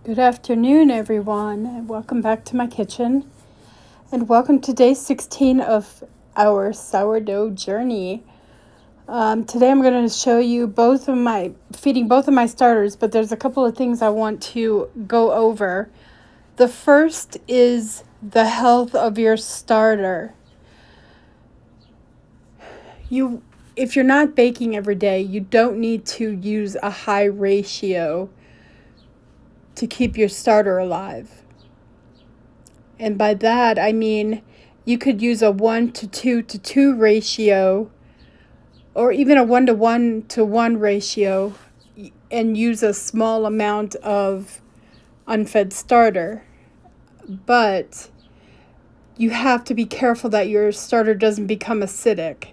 Good afternoon, everyone, and welcome back to my kitchen. And welcome to day 16 of our sourdough journey. Today I'm going to show you feeding both of my starters, but there's a couple of things I want to go over. The first is the health of your starter. If you're not baking every day, you don't need to use a high ratio to keep your starter alive. And by that, I mean you could use a 1 to 2 to 2 ratio, or even a 1 to 1 to 1 ratio, and use a small amount of unfed starter. But you have to be careful that your starter doesn't become acidic.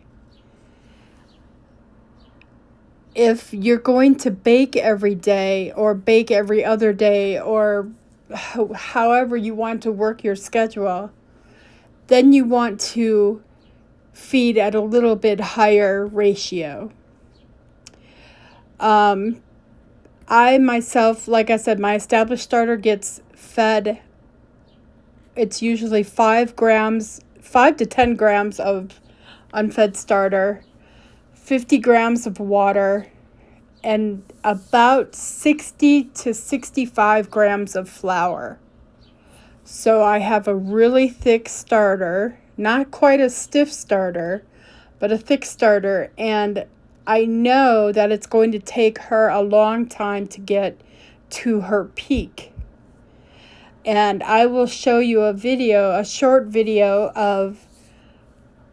If you're going to bake every day or bake every other day, or however you want to work your schedule, then you want to feed at a little bit higher ratio. I myself, like I said, my established starter gets fed, it's usually 5 to 10 grams of unfed starter, 50 grams of water, and about 60 to 65 grams of flour. So I have a really thick starter, not quite a stiff starter, but a thick starter, and I know that it's going to take her a long time to get to her peak. And I will show you a short video of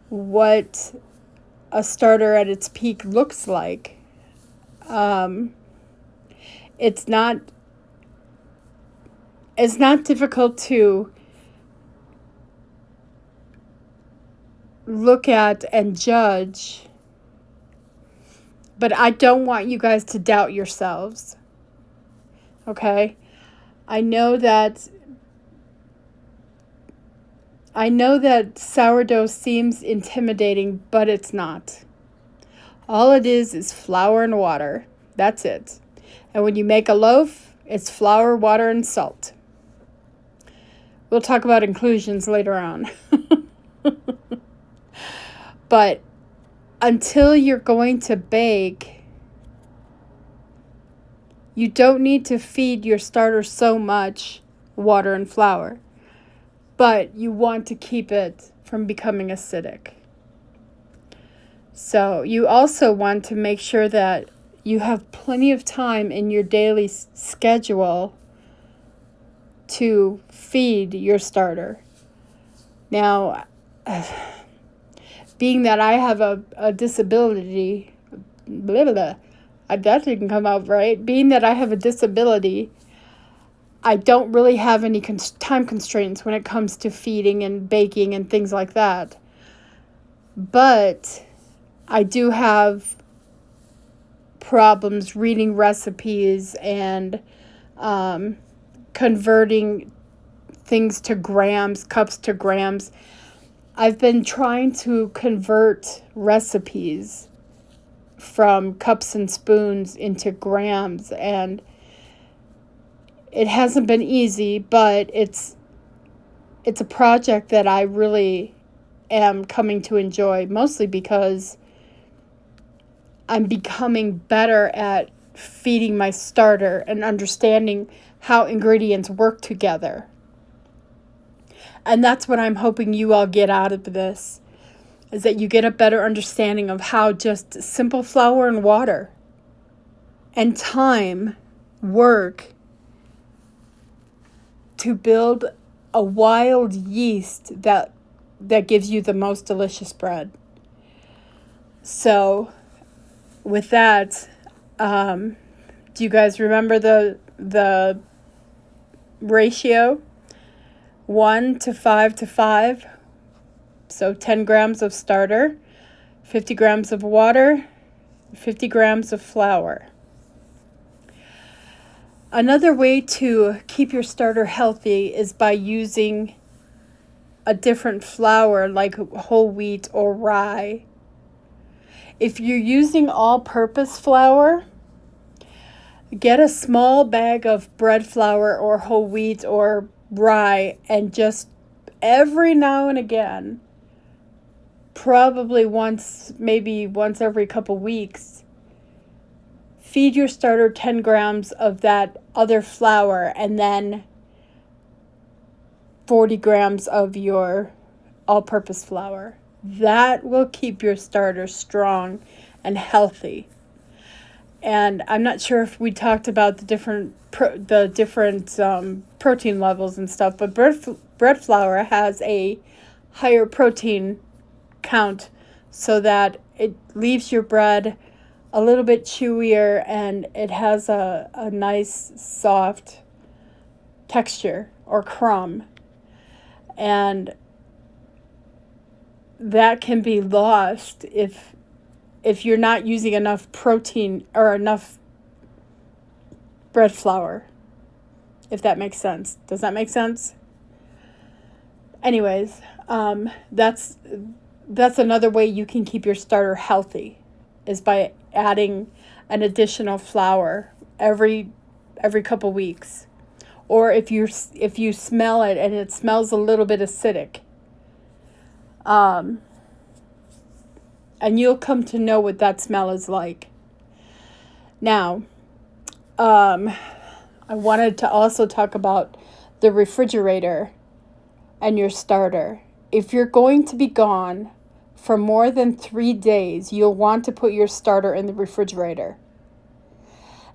what a starter at its peak looks like. It's not difficult to look at and judge, but I don't want you guys to doubt yourselves. Okay? I know that sourdough seems intimidating, but it's not. All it is flour and water. That's it. And when you make a loaf, it's flour, water, and salt. We'll talk about inclusions later on. But until you're going to bake, you don't need to feed your starter so much water and flour, but you want to keep it from becoming acidic. So you also want to make sure that you have plenty of time in your daily schedule to feed your starter. Now, being that I have a disability, that didn't come out right. Being that I have a disability, I don't really have any time constraints when it comes to feeding and baking and things like that. But I do have problems reading recipes and converting things to grams, cups to grams. I've been trying to convert recipes from cups and spoons into grams, and it hasn't been easy, but it's a project that I really am coming to enjoy, mostly because I'm becoming better at feeding my starter and understanding how ingredients work together. And that's what I'm hoping you all get out of this, is that you get a better understanding of how just simple flour and water and time work to build a wild yeast that gives you the most delicious bread. So with that, do you guys remember the ratio? 1 to 5 to 5. So 10 grams of starter, 50 grams of water, 50 grams of flour. Another way to keep your starter healthy is by using a different flour like whole wheat or rye. If you're using all-purpose flour, Get a small bag of bread flour or whole wheat or rye, and just every now and again, probably once, maybe once every couple weeks, feed your starter 10 grams of that other flour and then 40 grams of your all-purpose flour. That will keep your starter strong and healthy. And I'm not sure if we talked about the different protein levels and stuff, but bread flour has a higher protein count, so that it leaves your bread a little bit chewier and it has a nice soft texture or crumb. And that can be lost if you're not using enough protein or enough bread flour, if that makes sense. Does that make sense? Anyways, that's another way you can keep your starter healthy, is by adding an additional flour every couple weeks. Or if you smell it and it smells a little bit acidic, and you'll come to know what that smell is like. Now, I wanted to also talk about the refrigerator and your starter. If you're going to be gone for more than 3 days, you'll want to put your starter in the refrigerator.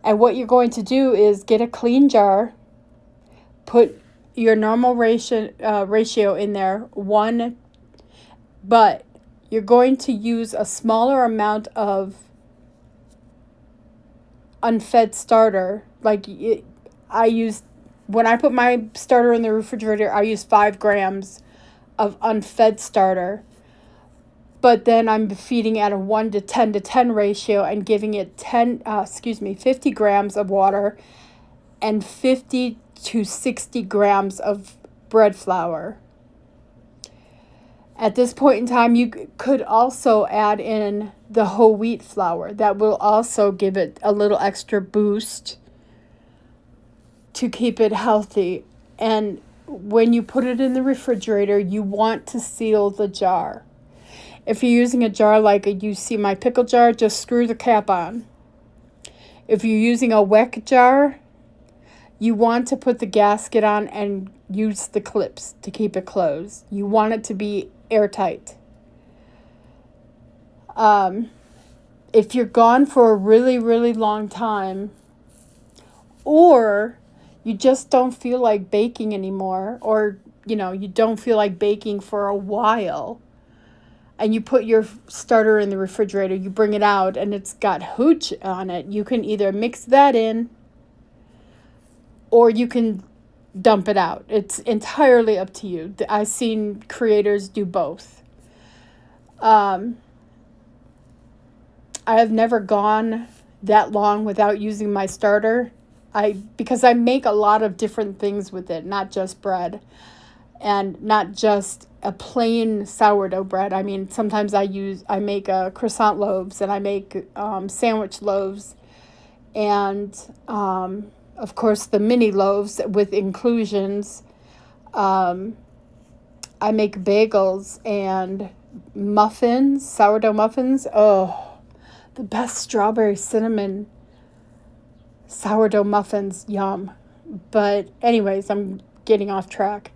And what you're going to do is get a clean jar, put your normal ratio in there, but you're going to use a smaller amount of unfed starter. When I put my starter in the refrigerator, I use 5 grams of unfed starter. But then I'm feeding at a 1 to 10 to 10 ratio and giving it 50 grams of water and 50 to 60 grams of bread flour. At this point in time, you could also add in the whole wheat flour. That will also give it a little extra boost to keep it healthy. And when you put it in the refrigerator, you want to seal the jar. If you're using a jar like you see my pickle jar, just screw the cap on. If you're using a Weck jar, you want to put the gasket on and use the clips to keep it closed. You want it to be airtight. If you're gone for a really, really long time, or you just don't feel like baking anymore, or you don't feel like baking for a while, and you put your starter in the refrigerator, you bring it out and it's got hooch on it, you can either mix that in or you can dump it out. It's entirely up to you. I've seen creators do both. I have never gone that long without using my starter. Because I make a lot of different things with it, not just bread, and not just a plain sourdough bread. I mean, sometimes I make croissant loaves, and I make sandwich loaves, and of course the mini loaves with inclusions. I make bagels and muffins, sourdough muffins. Oh, the best strawberry cinnamon sourdough muffins, yum. But anyways, I'm getting off track.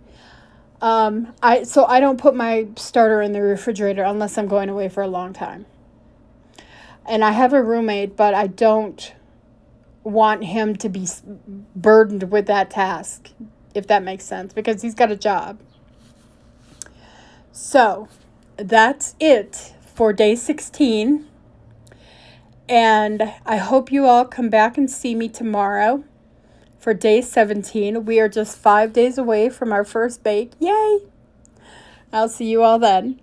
I don't put my starter in the refrigerator unless I'm going away for a long time. And I have a roommate, but I don't want him to be burdened with that task, if that makes sense, because he's got a job. So that's it for day 16. And I hope you all come back and see me tomorrow for day 17. We are just 5 days away from our first bake. Yay! I'll see you all then.